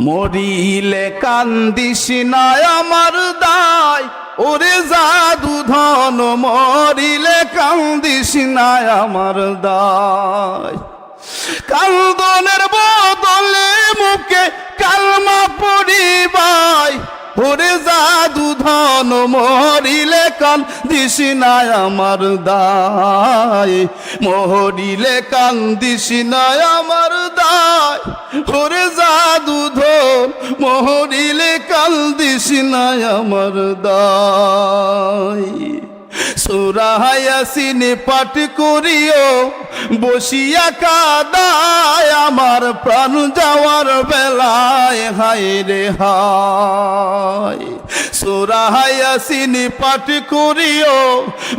মরিলে কান্দিস না আমার দায়, ওরে জাদু ধন মরিলে কান্দিস না আমার দায়। কান্দনের বদলে মুখে কালমা পড়িবাই, ওরে জাদু ধন মরিলে কান্দিস না আমার দায়। মরিলে কান্দিস না আমার দায়, ওরে জাদু ধন মরিলে কান্দিস না আমার দায়। সূরা ইয়াসিন পাঠ করিও বসিয়া কাদায়, আমার প্রাণ যাওয়ার বেলায় হায় রে হায়। সূরা ইয়াসিন পাঠ করিও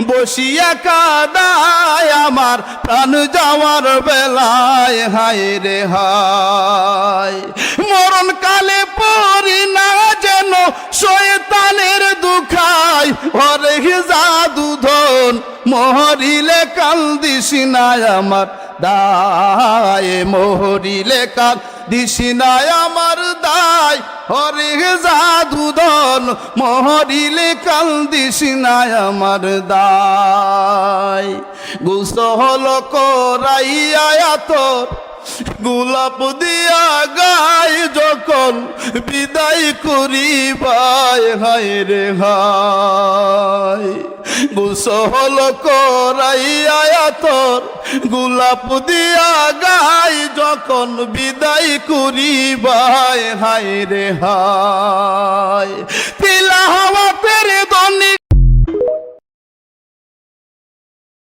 বসিয়া কাদায়, আমার প্রাণ যাওয়ার বেলায় হায় রে হায়। মরণ কালে পড়ি না যেন শয়তানের দুখায়, ওরে জাদু ধন মরিলে কান্দিস না আমার দায়। মরিলে কান্দিস না আমার দায়, ওরে জাদু ধন মরিলে কান্দিস না আমার দায়। গোসল করাইয়া তোর গোলাপ দিয়া গায়, যখন বিদায় করিবাই হায় রে হায়। গোসল করাইয়া তোর গোলাপ দিয়া গায়, যখন বিদায় করিবাই হায় রে হায়। পিলা হওয়া